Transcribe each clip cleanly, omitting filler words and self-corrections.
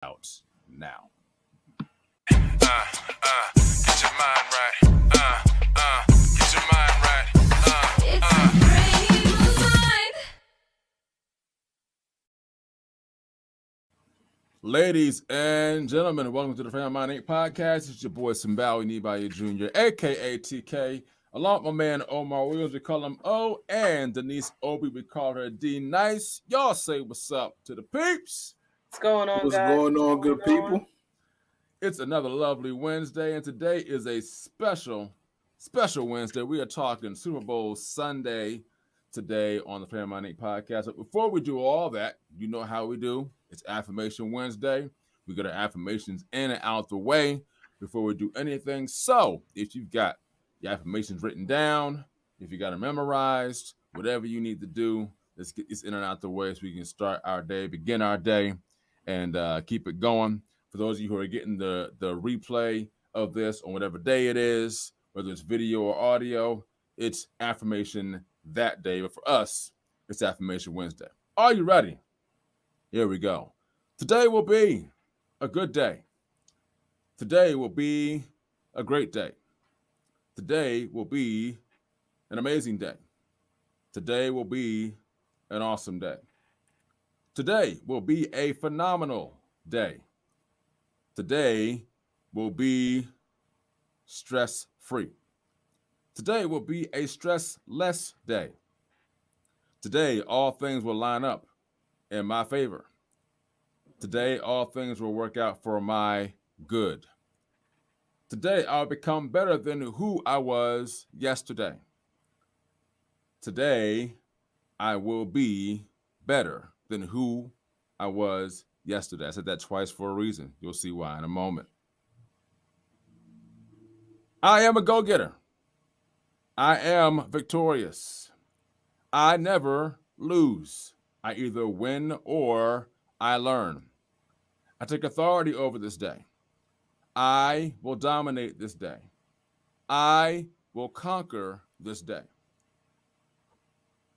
out now. Get your mind right. Get your mind right. It's a brave mind. Ladies and gentlemen, welcome to the Family Mind Inc. podcast. It's your boy Simbawi Nibaye Jr., aka TK, along with my man Omar Williams. We call him O, and Denise Obi, we call her D Nice. Y'all say what's up to the peeps. What's going on, What's guys? going on, good people? It's another lovely Wednesday, and today is a special Wednesday. We are talking Super Bowl Sunday today on the Family Mind Inc. podcast. But before we do all that, you know how we do. It's Affirmation Wednesday. We get our affirmations in and out the way before we do anything. So if you've got your affirmations written down, if you got them memorized, whatever you need to do, let's get this in and out the way so we can start our day, begin our day, and keep it going. For those of you who are getting the replay of this on whatever day it is, whether it's video or audio, it's affirmation that day. But for us, it's Affirmation Wednesday. Are you ready? Here we go. Today will be a good day. Today will be a great day. Today will be an amazing day. Today will be an awesome day. Today will be a phenomenal day. Today will be stress-free. Today will be a stress-less day. Today, all things will line up in my favor. Today, all things will work out for my good. Today, I'll become better than who I was yesterday. Today, I will be better than who I was yesterday. I said that twice for a reason. You'll see why in a moment. I am a go-getter. I am victorious. I never lose. I either win or I learn. I take authority over this day. I will dominate this day. I will conquer this day.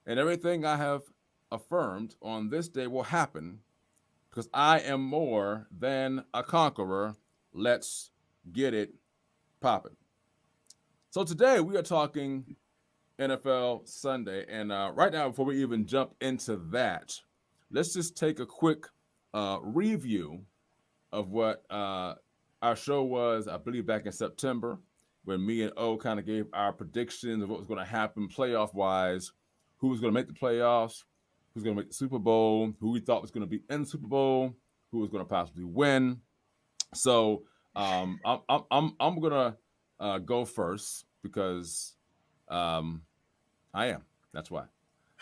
And everything I have affirmed on this day will happen because I am more than a conqueror. Let's get it popping. So today we are talking NFL Sunday. And right now, before we even jump into that, let's just take a quick review of what our show was, I believe, back in September, when me and O kind of gave our predictions of what was going to happen playoff-wise, who was going to make the playoffs, who's going to make the Super Bowl, who we thought was going to be in the Super Bowl, who was going to possibly win. So I'm going to go first because I am. That's why.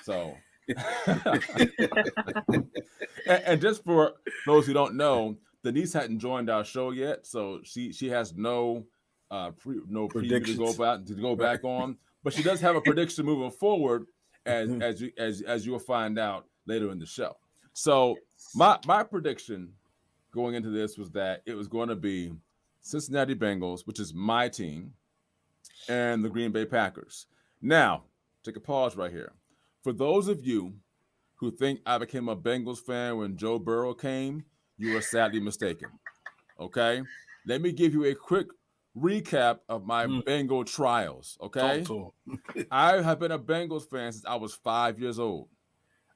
So, and just for those who don't know, Denise hadn't joined our show yet, so she has no preview to go back on, but she does have a prediction moving forward, as you'll find out later in the show. So my prediction going into this was that it was going to be Cincinnati Bengals, which is my team, and the Green Bay Packers. Now, take a pause right here. For those of you who think I became a Bengals fan when Joe Burrow came, you are sadly mistaken. Okay? Let me give you a quick recap of my Bengal trials. Okay? I have been a Bengals fan since I was 5 years old.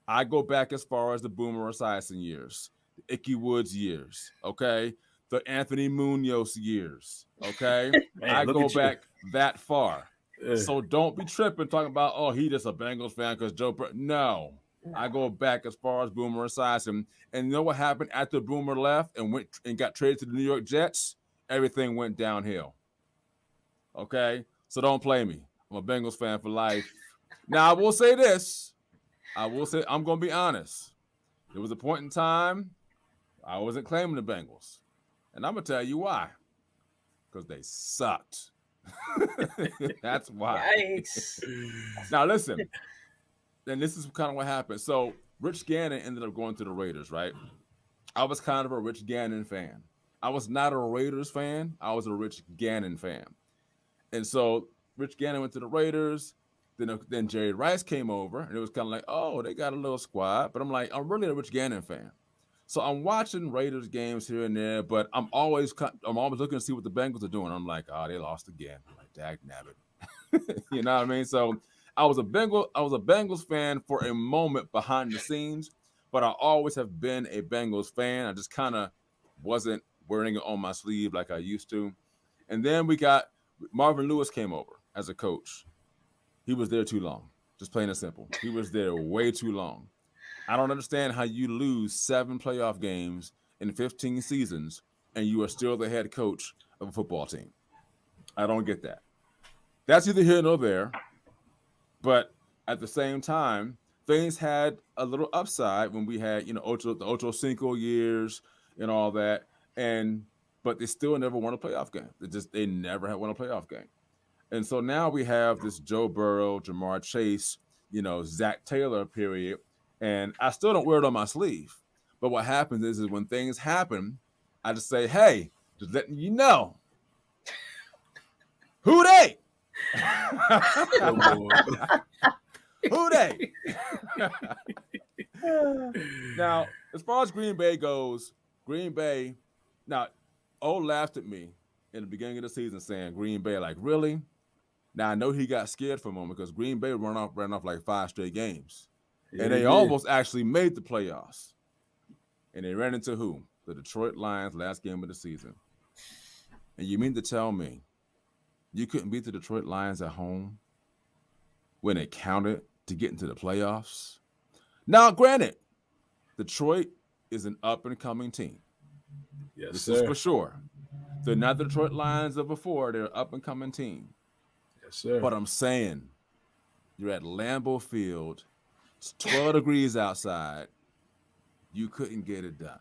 I go back as far as the Boomer Esiason years, the Ickey Woods years, okay? The Anthony Munoz years, okay? Man, I go back that far. Yeah. So don't be tripping talking about, oh, he just a Bengals fan because Joe Burrow. No. I go back as far as Boomer Esiason. And you know what happened after Boomer left and went and got traded to the New York Jets? Everything went downhill. Okay? So don't play me. I'm a Bengals fan for life. Now, I will say this. I'm going to be honest. There was a point in time I wasn't claiming the Bengals. And I'm going to tell you why. Because they sucked. That's why. Yikes. Now, listen. And this is kind of what happened. So, Rich Gannon ended up going to the Raiders, right? I was kind of a Rich Gannon fan. I was not a Raiders fan. I was a Rich Gannon fan. And so, Rich Gannon went to the Raiders. Then Jerry Rice came over, and it was kind of like, oh, they got a little squad. But I'm like, I'm really a Rich Gannon fan. So I'm watching Raiders games here and there, but I'm always looking to see what the Bengals are doing. I'm like, oh, they lost again. I'm like, dag nabbit. You know what I mean? So I was a Bengals fan for a moment behind the scenes, but I always have been a Bengals fan. I just kind of wasn't wearing it on my sleeve like I used to. And then we got Marvin Lewis came over as a coach. He was there too long. Just plain and simple. He was there way too long. I don't understand how you lose 7 playoff games in 15 seasons and you are still the head coach of a football team. I don't get that. That's either here nor there, but at the same time, things had a little upside when we had, the Ocho Cinco years and all that, and but they still never won a playoff game. They never had won a playoff game. And so now we have this Joe Burrow, Jamar Chase, Zach Taylor period. And I still don't wear it on my sleeve. But what happens is when things happen, I just say, hey, just letting you know. Who they? Who they? Now, as far as Green Bay goes, now, O laughed at me in the beginning of the season saying, Green Bay, like, really? Now, I know he got scared for a moment because Green Bay ran off like 5 straight games. Yeah, and they almost actually made the playoffs. And they ran into who? The Detroit Lions last game of the season. And you mean to tell me you couldn't beat the Detroit Lions at home when it counted to get into the playoffs? Now, granted, Detroit is an up-and-coming team. Yes, This sir. is for sure. They're not the Detroit Lions of before. They're an up-and-coming team. Yes, sir. But I'm saying you're at Lambeau Field. It's 12 degrees outside. You couldn't get it done.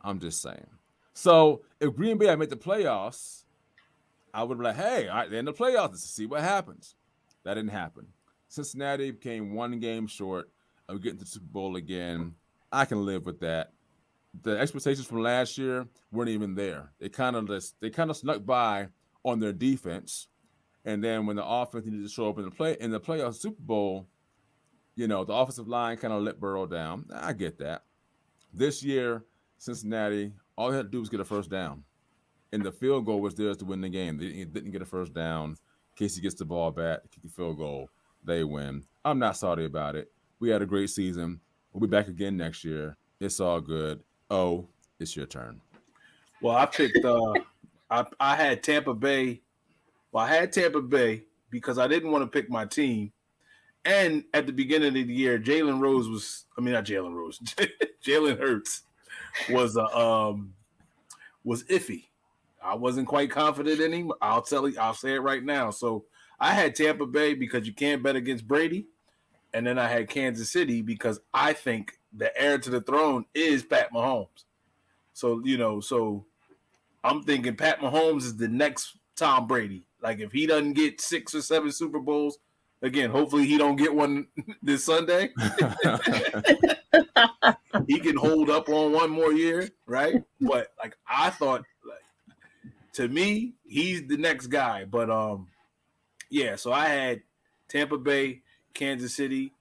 I'm just saying. So if Green Bay had made the playoffs, I would be like, hey, all right, they're in the playoffs. Let's see what happens. That didn't happen. Cincinnati came 1 game short of getting to the Super Bowl again. I can live with that. The expectations from last year weren't even there. They kind of snuck by on their defense. And then when the offense needed to show up in the playoff Super Bowl, the offensive line kind of let Burrow down. I get that. This year, Cincinnati, all they had to do was get a first down. And the field goal was theirs to win the game. They didn't get a first down. Casey gets the ball back, kick the field goal, they win. I'm not sorry about it. We had a great season. We'll be back again next year. It's all good. Oh, it's your turn. Well, I picked I had Tampa Bay. Well, I had Tampa Bay because I didn't want to pick my team. And at the beginning of the year, not Jalen Rose. Jalen Hurts was iffy. I wasn't quite confident in him. I'll say it right now. So I had Tampa Bay because you can't bet against Brady. And then I had Kansas City because I think the heir to the throne is Pat Mahomes. So, I'm thinking Pat Mahomes is the next Tom Brady. Like if he doesn't get 6 or 7 Super Bowls, again, hopefully he don't get one this Sunday. He can hold up on one more year, right? But like I thought, to me, he's the next guy. But yeah. So I had Tampa Bay, Kansas City,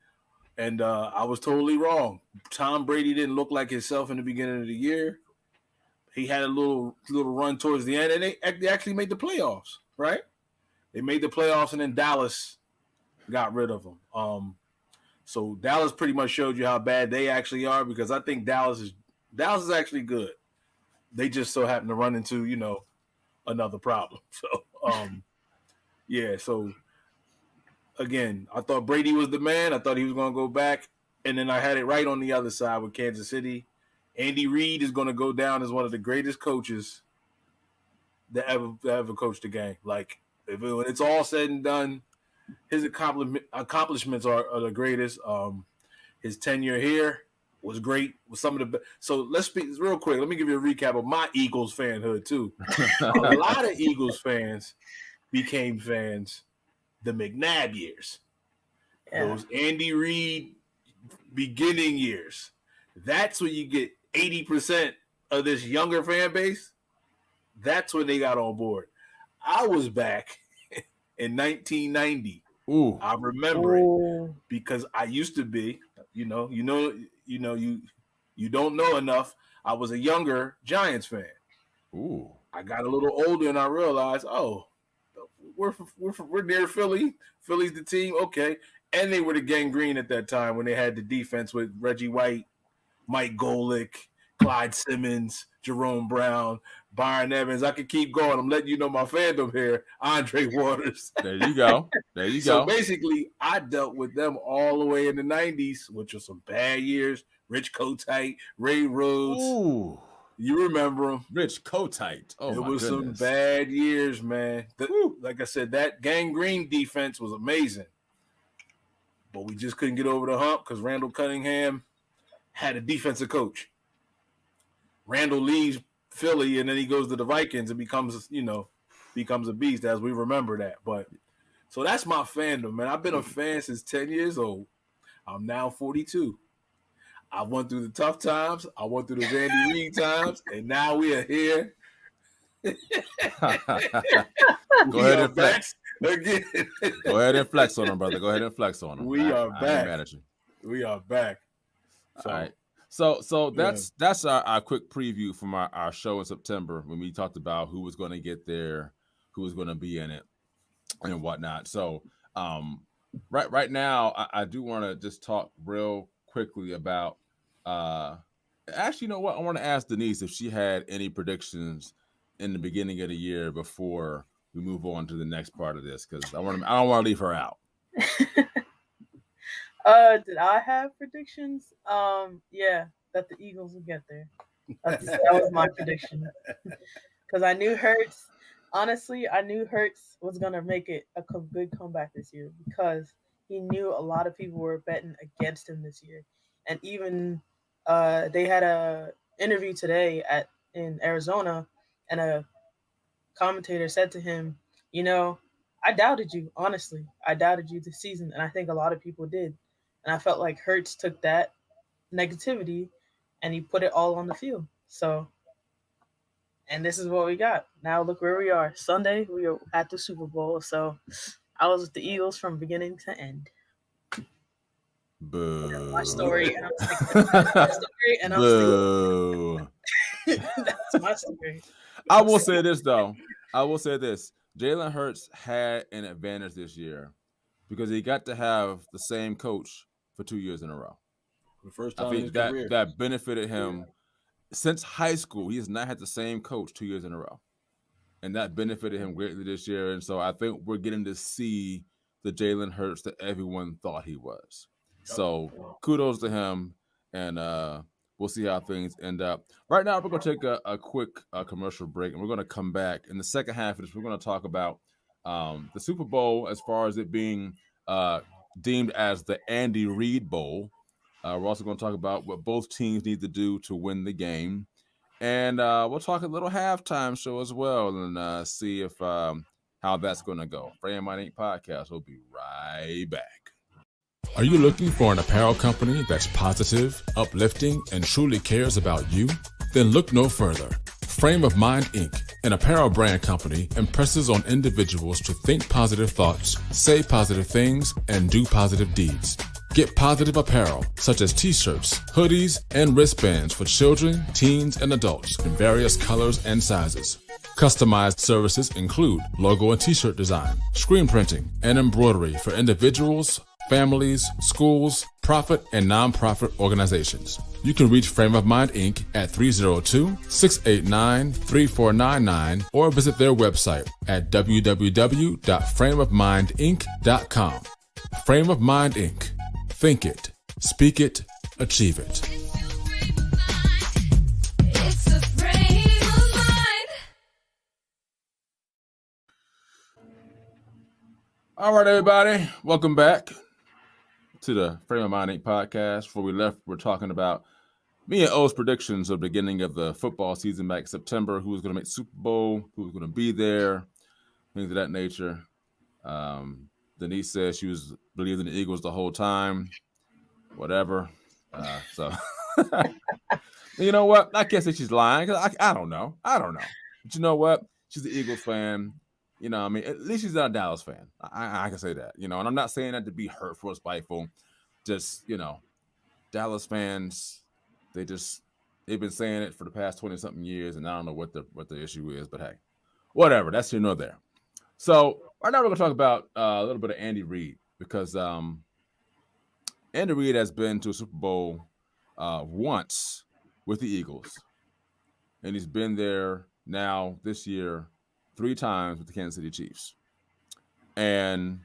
and I was totally wrong. Tom Brady didn't look like himself in the beginning of the year. He had a little run towards the end, and they actually made the playoffs, right? They made the playoffs, and then Dallas got rid of them. So Dallas pretty much showed you how bad they actually are because I think Dallas is actually good. They just so happen to run into, another problem. So, yeah. So again, I thought Brady was the man. I thought he was going to go back, and then I had it right on the other side with Kansas City. Andy Reid is going to go down as one of the greatest coaches that ever coached the game. Like when it's all said and done, his accomplishments are the greatest. His tenure here was great. Was some of the best. So let's speak real quick. Let me give you a recap of my Eagles fanhood too. A lot of Eagles fans became fans the McNabb years. Yeah. Those Andy Reid beginning years. That's when you get 80% of this younger fan base. That's when they got on board. I was back in 1990. Ooh. I remember it Ooh. because I used to be, you You don't know enough. I was a younger Giants fan. Ooh. I got a little older and I realized, oh, we're near Philly. Philly's the team. Okay. And they were the gangrene at that time when they had the defense with Reggie White, Mike Golick, Clyde Simmons, Jerome Brown, Byron Evans. I could keep going. I'm letting you know my fandom here. Andre Waters. There you go. There you So go. basically, I dealt with them all the way in the 90s, which was some bad years. Rich Kotite, Ray Rhodes. Ooh. You remember them. Rich Kotite. Oh, it my was goodness. some bad years, man. Like I said, that gangrene defense was amazing. But we just couldn't get over the hump because Randall Cunningham had a defensive coach. Randall leaves Philly and then he goes to the Vikings and becomes a beast, as we remember that. But so that's my fandom, man. I've been a fan since 10 years old. I'm now 42. I went through the tough times. I went through the Randy Reed times, and now we are here. Go ahead and flex. Again. Go ahead and flex on him, brother. Go ahead and flex on him. We are I back. ain't mad at you. We are back. All right. So that's our quick preview from our show in September when we talked about who was going to get there, who was going to be in it, and whatnot. So right now, I do want to just talk real quickly about. Actually, you know what? I want to ask Denise if she had any predictions in the beginning of the year before we move on to the next part of this, because I don't want to leave her out. Did I have predictions? Yeah, that the Eagles would get there. That was my prediction. Because I knew Hurts. Honestly, I knew Hurts was gonna make it a good comeback this year because he knew a lot of people were betting against him this year, and even they had a interview today in Arizona, and a commentator said to him, "You know, I doubted you. Honestly, I doubted you this season, and I think a lot of people did." And I felt like Hurts took that negativity and he put it all on the field. So, and this is what we got. Now look where we are. Sunday, we are at the Super Bowl. So I was with the Eagles from beginning to end. Boo. That's my story, and I'm sticking to my story, and I'm Boo. That's my story. I will say this, though. Jalen Hurts had an advantage this year because he got to have the same coach for 2 years in a row. The first time I think that benefited him. Since high school, he has not had the same coach 2 years in a row. And that benefited him greatly this year. And so I think we're getting to see the Jalen Hurts that everyone thought he was. So kudos to him. And we'll see how things end up. Right now, we're going to take a quick commercial break. And we're going to come back. In the second half of this, we're going to talk about the Super Bowl as far as it being deemed as the Andy Reid Bowl. We're also going to talk about what both teams need to do to win the game. And we'll talk a little halftime show as well and see if how that's going to go. Frame My Inc. Podcast. We'll be right back. Are you looking for an apparel company that's positive, uplifting, and truly cares about you? Then look no further. Frame of Mind Inc., an apparel brand company, impresses on individuals to think positive thoughts, say positive things, and do positive deeds. Get positive apparel, such as t-shirts, hoodies, and wristbands for children, teens, and adults in various colors and sizes. Customized services include logo and t-shirt design, screen printing, and embroidery for individuals, families, schools, profit, and nonprofit organizations. You can reach Frame of Mind Inc. at 302-689-3499 or visit their website at www.frameofmindinc.com. Frame of Mind Inc. Think it, speak it, achieve it. It's a frame of mind. All right, everybody. Welcome back to the Frame of Mind Inc. podcast. Before we left, we're talking about me and O's predictions of the beginning of the football season back in September. Who was going to make Super Bowl, who was going to be there, things of that nature. Denise said she was believing the Eagles the whole time. Whatever. So, you know what? I can't say she's lying. I don't know. But you know what? She's an Eagles fan. You know, I mean, at least she's not a Dallas fan. I can say that. You know, and I'm not saying that to be hurtful or spiteful. Just, you know, Dallas fans they've been saying it for the past 20-something years, and I don't know what the issue is, but hey, whatever. That's here nor there. So right now we're gonna talk about a little bit of Andy Reid because Andy Reid has been to a Super Bowl once with the Eagles, and he's been there now this year 3 times with the Kansas City Chiefs, and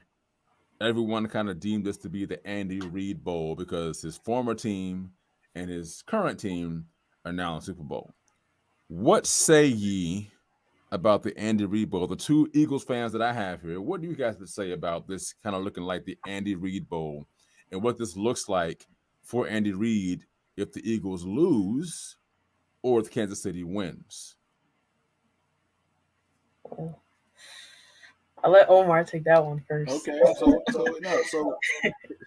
everyone kind of deemed this to be the Andy Reid Bowl because his former team and his current team are now in the Super Bowl. What say ye about the Andy Reid Bowl? The two Eagles fans that I have here, what do you guys say about this kind of looking like the Andy Reid Bowl and what this looks like for Andy Reid if the Eagles lose or if Kansas City wins? I'll let Omar take that one first. Okay, so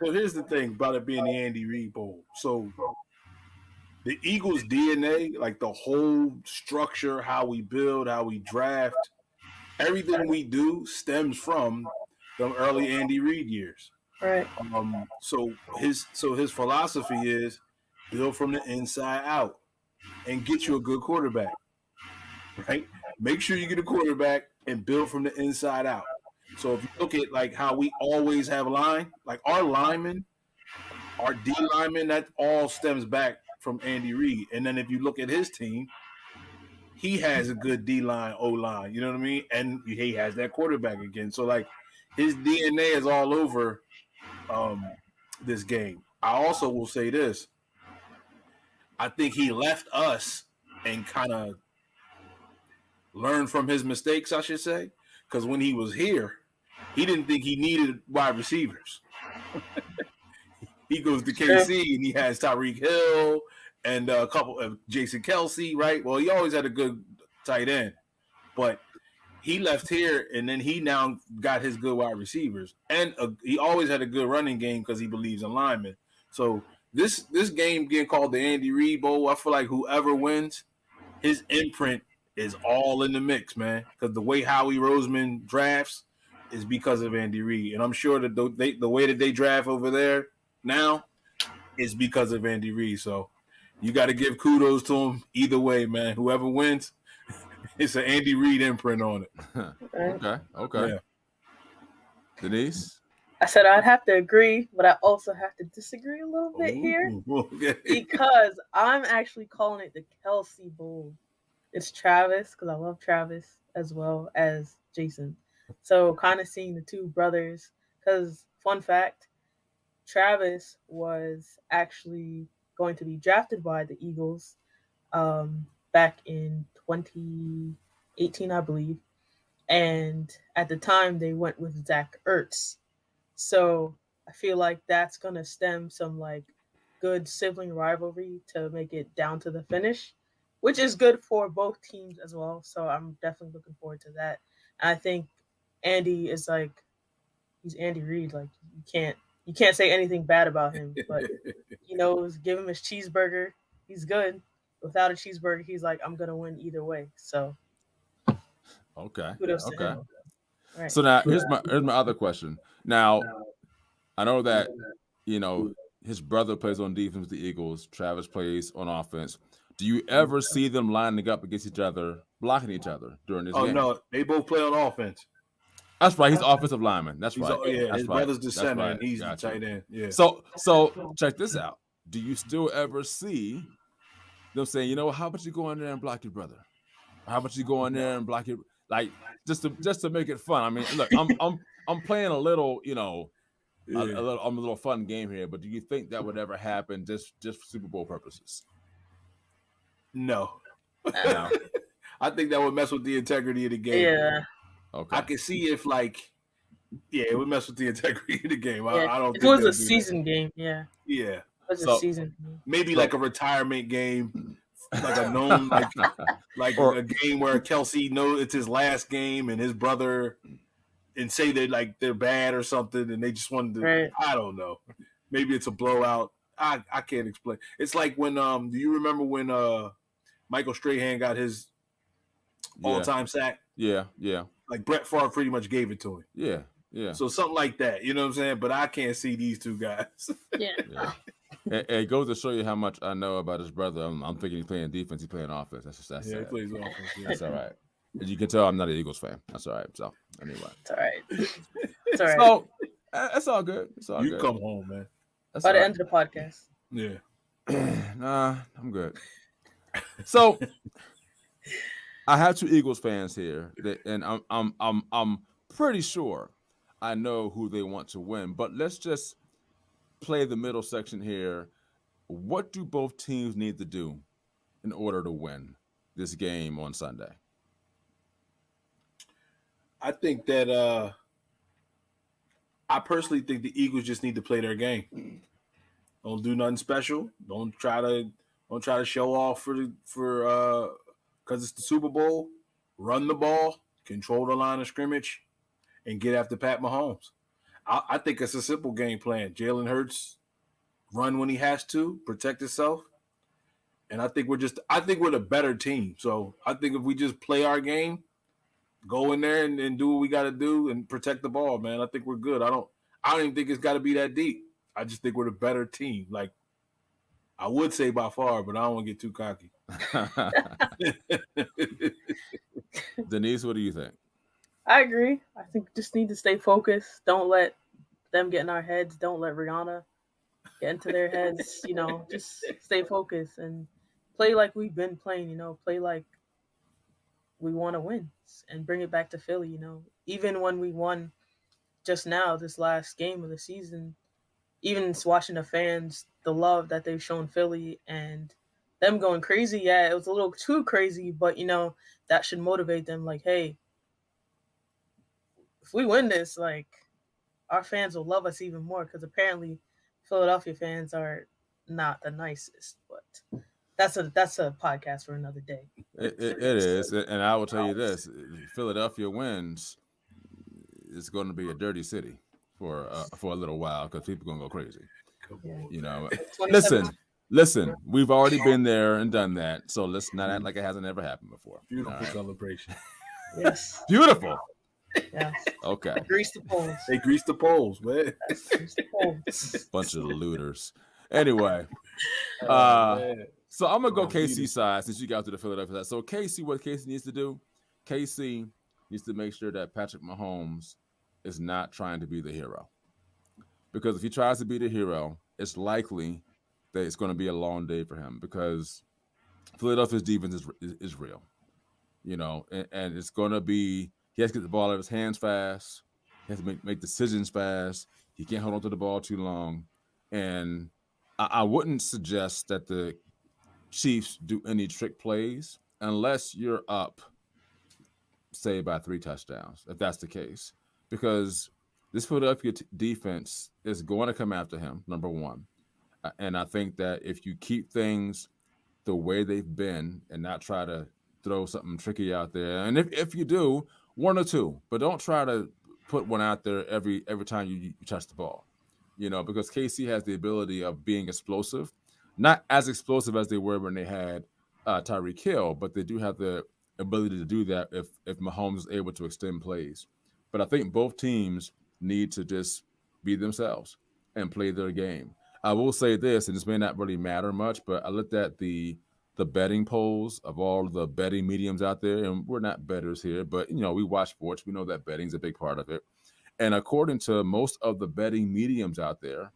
here's the thing about it being the Andy Reid Bowl. So the Eagles' DNA, like the whole structure, how we build, how we draft, everything we do stems from the early Andy Reid years. Right. So his philosophy is build from the inside out and get you a good quarterback. Right? Make sure you get a quarterback and build from the inside out. So if you look at like how we always have line, like our linemen, our D linemen, that all stems back from Andy Reid. And then if you look at his team, he has a good D line, O line. You know what I mean? And he has that quarterback again. So like his DNA is all over this game. I also will say this. I think he left us and kind of learned from his mistakes, I should say. Because when he was here, he didn't think he needed wide receivers. He goes to KC and he has Tyreek Hill and a couple of Jason Kelsey, right? Well, he always had a good tight end, but he left here and then he now got his good wide receivers, and he always had a good running game because he believes in linemen. So this game getting called the Andy Reid Bowl, I feel like whoever wins, his imprint is all in the mix, man. Because the way Howie Roseman drafts is because of Andy Reid, and I'm sure that the way that they draft over there now is because of Andy Reid. So you got to give kudos to him either way, man. Whoever wins, it's an Andy Reid imprint on it. Okay. Yeah. Denise? I said I'd have to agree, but I also have to disagree a little bit here Okay. because I'm actually calling it the Kelsey Bowl. It's Travis because I love Travis as well as Jason. So kind of seeing the two brothers because, fun fact, Travis was actually going to be drafted by the Eagles back in 2018, I believe. And at the time, they went with Zach Ertz. So I feel like that's going to stem some like good sibling rivalry to make it down to the finish, which is good for both teams as well. So I'm definitely looking forward to that. And I think Andy is like, he's Andy Reid. Like you can't say anything bad about him, but he knows, give him his cheeseburger. He's good. Without a cheeseburger, he's like, I'm going to win either way. So kudos to him. Right. So now here's my other question. Now, I know that, his brother plays on defense with the Eagles. Travis plays on offense. Do you ever see them lining up against each other, blocking each other during this game? Oh, no. They both play on offense. That's right. He's offensive lineman. That's right. His right. brother's the That's center, right. and he's Gotcha. the tight end. Yeah. So check this out. Do you still ever see them saying, how about you go in there and block your brother? How about you go in there and block your, like, just to make it fun? I mean, look, I'm playing a little, a little fun game here, but do you think that would ever happen just for Super Bowl purposes? No. No. I think that would mess with the integrity of the game. Yeah. Okay. I can see if it would mess with the integrity of the game. I don't If think it was they'll a do season game, yeah. that. Yeah. It was So- a season game. Maybe like a retirement game, like a known like Or- a game where Kelsey knows it's his last game and his brother and say they're bad or something and they just wanted to Right. I don't know. Maybe it's a blowout. I can't explain. It's like when do you remember when Michael Strahan got his all-time sack? Yeah. Like Brett Favre pretty much gave it to him. Yeah. So something like that, you know what I'm saying? But I can't see these two guys. Yeah. Yeah. It goes to show you how much I know about his brother. I'm thinking he's playing defense, he's playing offense. That's He sad. plays offense. Yeah. That's all right. As you can tell, I'm not an Eagles fan. That's all right. So anyway, It's all right. It's all right. so it's all good. It's all You good. come home, man. That's By all the right. end of the podcast. Yeah. Nah, I'm good. So I have two Eagles fans here, and I'm pretty sure I know who they want to win. But let's just play the middle section here. What do both teams need to do in order to win this game on Sunday? I think that I personally think the Eagles just need to play their game. Don't do nothing special. Don't try to show off for because it's the Super Bowl. Run the ball, control the line of scrimmage, and get after Pat Mahomes. I think it's a simple game plan. Jalen Hurts run when he has to, protect himself, and I think we're the better team. So I think if we just play our game, go in there and do what we got to do and protect the ball, man, I think we're good. I don't even think it's got to be that deep. I just think we're the better team. Like I would say by far, but I don't want to get too cocky. Denise, what do you think? I agree. I think we just need to stay focused. Don't let them get in our heads. Don't let Rihanna get into their heads. Just stay focused and play like we've been playing. Play like we want to win and bring it back to Philly. Even when we won just now, this last game of the season, even watching the fans, the love that they've shown Philly and them going crazy. Yeah, it was a little too crazy, but that should motivate them. Like, hey, if we win this, like, our fans will love us even more because apparently Philadelphia fans are not the nicest. But that's a podcast for another day. It is, and I will tell you this: if Philadelphia wins, it's going to be a dirty city for a little while because people are going to go crazy. Yeah. Listen, we've already been there and done that, so let's not act like it hasn't ever happened before. Beautiful All right. celebration. Yes. Beautiful. Yeah. Okay. Grease the poles. They grease the poles, man. Grease the poles. Bunch of looters. Anyway, Man. so I'm gonna go Oh, KC side since you got to the Philadelphia side. So KC, what KC needs to do? KC needs to make sure that Patrick Mahomes is not trying to be the hero, because if he tries to be the hero, it's likely that it's going to be a long day for him because Philadelphia's defense is real, and it's going to be. He has to get the ball out of his hands fast. He has to make decisions fast. He can't hold on to the ball too long. And I wouldn't suggest that the Chiefs do any trick plays unless you're up, say, by 3 touchdowns, if that's the case. Because this Philadelphia defense is going to come after him, number one. And I think that if you keep things the way they've been and not try to throw something tricky out there, and if you do, 1 or 2, but don't try to put one out there every time you touch the ball, because KC has the ability of being explosive, not as explosive as they were when they had Tyreek Hill, but they do have the ability to do that if Mahomes is able to extend plays. But I think both teams need to just be themselves and play their game. I will say this, and this may not really matter much, but I looked at the betting polls of all the betting mediums out there, and we're not bettors here, but we watch sports. We know that betting's a big part of it. And according to most of the betting mediums out there,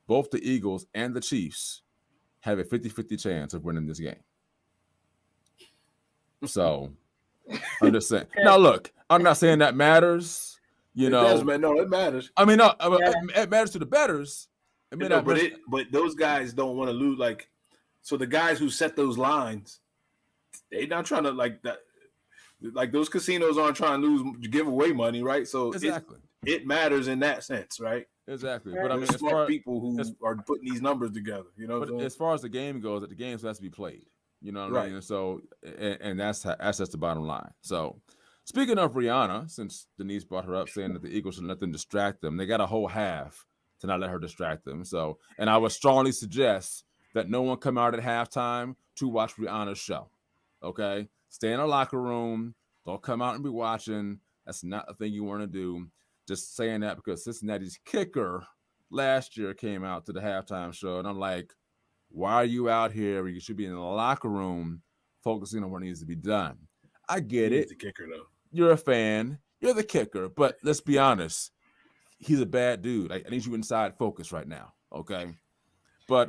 both the Eagles and the Chiefs have a 50-50 chance of winning this game. So I'm just saying. Now, look, I'm not saying that matters. It does, man. No, it matters. I mean, no, Yeah. it matters to the bettors. It may not matter. But those guys don't want to lose. Like, so the guys who set those lines, they're not trying to like that. Like those casinos aren't trying to give away money, right? So Exactly. it matters in that sense, right? Exactly. Right. But I There's mean, smart people who are putting these numbers together. but as far as the game goes, that the game has to be played. You know what I Right. mean? And so, and that's the bottom line. So, speaking of Rihanna, since Denise brought her up, saying that the Eagles shouldn't let them distract them, they got a whole half to not let her distract them. So, and I would strongly suggest that no one come out at halftime to watch Rihanna's show. Okay, stay in a locker room. Don't come out and be watching. That's not a thing you want to do. Just saying that because Cincinnati's kicker last year came out to the halftime show, and I'm like, why are you out here? You should be in the locker room focusing on what needs to be done. I get He's it. the kicker though. You're a fan. You're the kicker. But let's be honest. He's a bad dude. I need you inside focus right now. Okay. But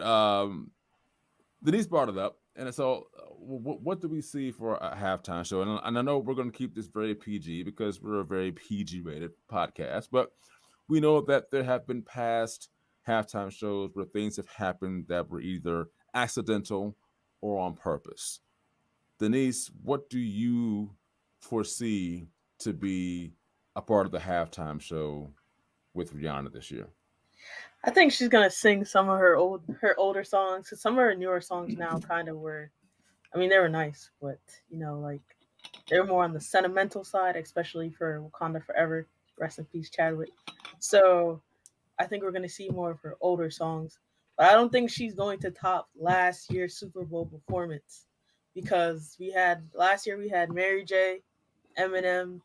Denise brought it up. And so, what do we see for a halftime show? And I know we're going to keep this very PG because we're a very PG rated podcast. But we know that there have been past halftime shows where things have happened that were either accidental or on purpose. Denise, what do you foresee to be a part of the halftime show with Rihanna this year? I think she's gonna sing some of her older songs. 'Cause some of her newer songs now kind of were. I mean, they were nice, but like they're more on the sentimental side, especially for Wakanda Forever. Rest in peace, Chadwick. So I think we're gonna see more of her older songs. But I don't think she's going to top last year's Super Bowl performance because last year we had Mary J, Eminem,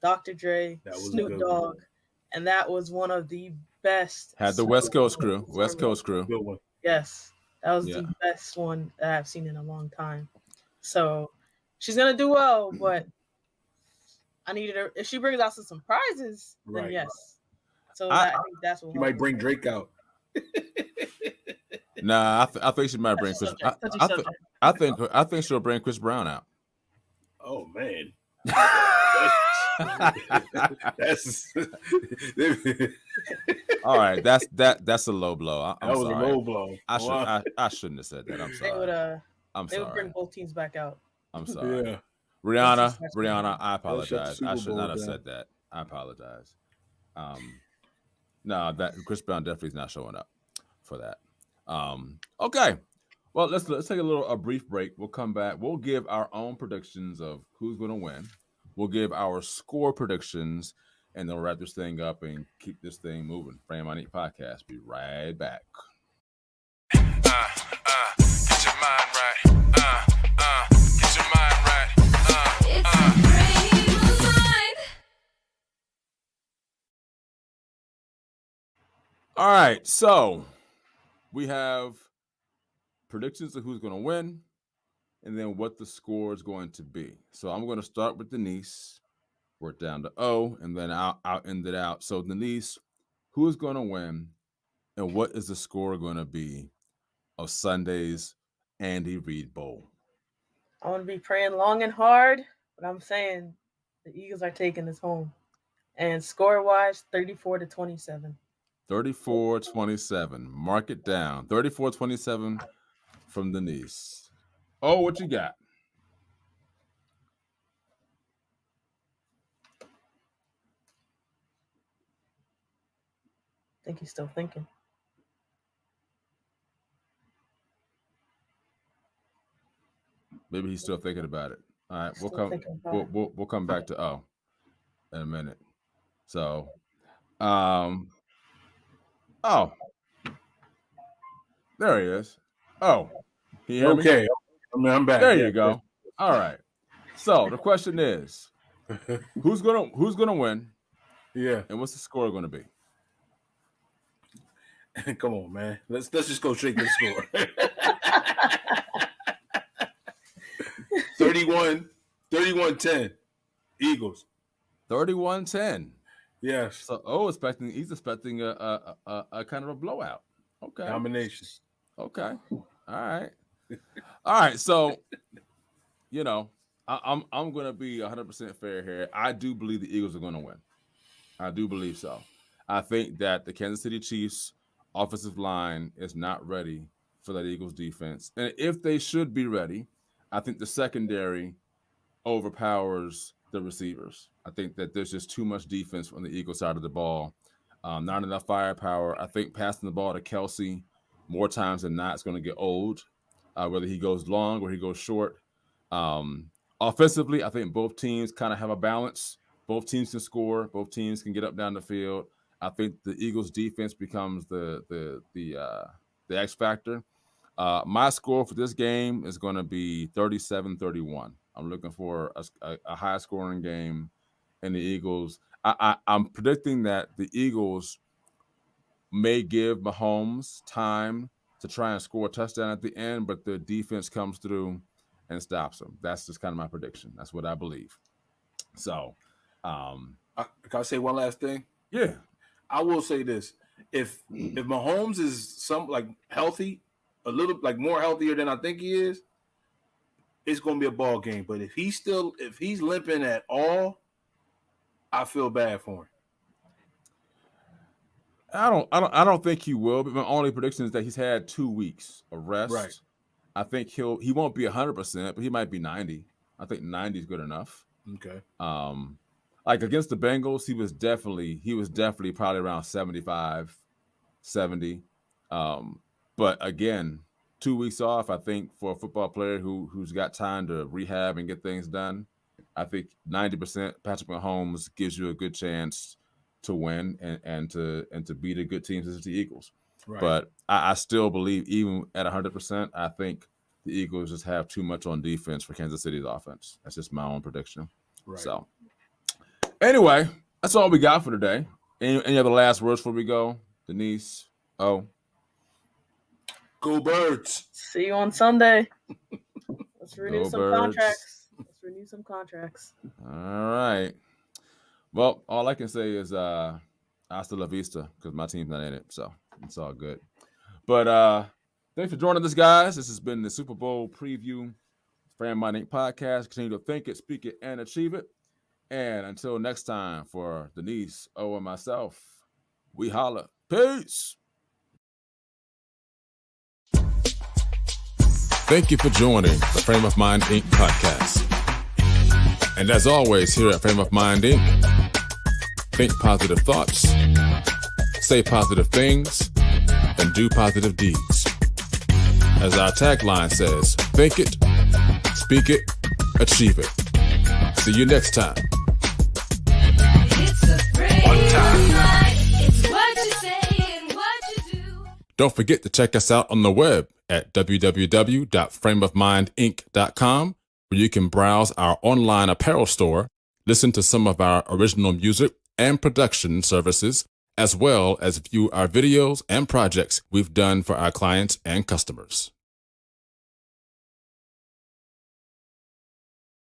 Dr. Dre, That was a Snoop good Dogg, and that was one of the best. Had the Super West Coast Bowl crew. West Coast crew. Good one. Yes, that was Yeah. the best one that I've seen in a long time. So she's gonna do well, but I needed her. If she brings out some surprises, then Right. yes. So I I think that's what You might bring Drake out. Nah, I think she might bring Chris. I think she'll bring Chris Brown out. Oh man. That's All right, that's a low blow. I'm that was sorry. a low blow. I shouldn't have said that. I'm They would sorry. I'm they would bring sorry. both teams back out. I'm sorry. Yeah. Rihanna, I They'll shut the apologize. Super I should Bowl not have down. said that. I apologize. No, that Chris Brown definitely is not showing up for that. Okay. Well, let's take a brief break. We'll come back. We'll give our own predictions of who's going to win. We'll give our score predictions, and then we'll wrap this thing up and keep this thing moving. Frame My Neat Podcast. Be right back. Get your mind right. Get your mind right. It's a frame of mind. All right. So we have predictions of who's going to win, and then what the score is going to be. So I'm going to start with Denise, work down to O, and then I'll end it out. So Denise, who is going to win, and what is the score going to be of Sunday's Andy Reid Bowl? I want to be praying long and hard, but I'm saying the Eagles are taking this home. And score-wise, 34-27. 34-27. Mark it down. 34-27 from Denise. Oh, what you got? I think he's still thinking. Maybe he's still thinking about it. All right, Still thinking about it. we'll come back to O in a minute. So, oh, there he is. Oh, can you hear me? Okay. I mean, I'm back. There Yeah. you go. All right. So the question is, who's gonna win, Yeah. and what's the score going to be? Come on, man. Let's just go straight to the score. 31-10. Eagles. 31-10. Yes. So he's expecting a kind of a blowout. Okay. Domination. Okay. All right. All right. So, I'm going to be 100% fair here. I do believe the Eagles are going to win. I do believe so. I think that the Kansas City Chiefs offensive line is not ready for that Eagles defense. And if they should be ready, I think the secondary overpowers the receivers. I think that there's just too much defense on the Eagles side of the ball. Not enough firepower. I think passing the ball to Kelsey more times than not is going to get old, whether he goes long or he goes short. Offensively, I think both teams kind of have a balance. Both teams can score. Both teams can get up down the field. I think the Eagles' defense becomes the X factor. My score for this game is going to be 37-31. I'm looking for a high-scoring game in the Eagles. I'm predicting that the Eagles may give Mahomes time to try and score a touchdown at the end, but the defense comes through and stops him. That's just kind of my prediction. That's what I believe. So, Can I say one last thing? yeah. I will say this: if Mahomes is healthy, a little more healthier than I think he is, it's going to be a ball game. But if he's limping at all, I feel bad for him. I don't think he will. But my only prediction is that he's had 2 weeks of rest. Right. I think he won't be 100%, but he might be 90. I think 90 is good enough. Okay. Like against the Bengals, he was definitely probably around 75, 70. But again, 2 weeks off, I think for a football player who's got time to rehab and get things done, I think 90% Patrick Mahomes gives you a good chance to win and to beat a good team such as the Eagles. Right. But I still believe even at 100%, I think the Eagles just have too much on defense for Kansas City's offense. That's just my own prediction. Right. So anyway, that's all we got for today. Any other last words before we go? Denise? Oh. Go Birds. See you on Sunday. Let's renew Go some Birds. contracts. Let's renew some contracts. All right. Well, all I can say is hasta la vista because my team's not in it, so it's all good. But thanks for joining us, guys. This has been the Super Bowl preview Frame Mind Inc. podcast. Continue to think it, speak it, and achieve it. And until next time, for Denise, O, and myself, we holla. Peace. Thank you for joining the Frame of Mind Inc. podcast. And as always, here at Frame of Mind Inc., think positive thoughts, say positive things, and do positive deeds. As our tagline says, think it, speak it, achieve it. See you next time. It's a frame of mind. It's what you say and what you do. Don't forget to check us out on the web at www.frameofmindinc.com, where you can browse our online apparel store, listen to some of our original music and production services, as well as view our videos and projects we've done for our clients and customers.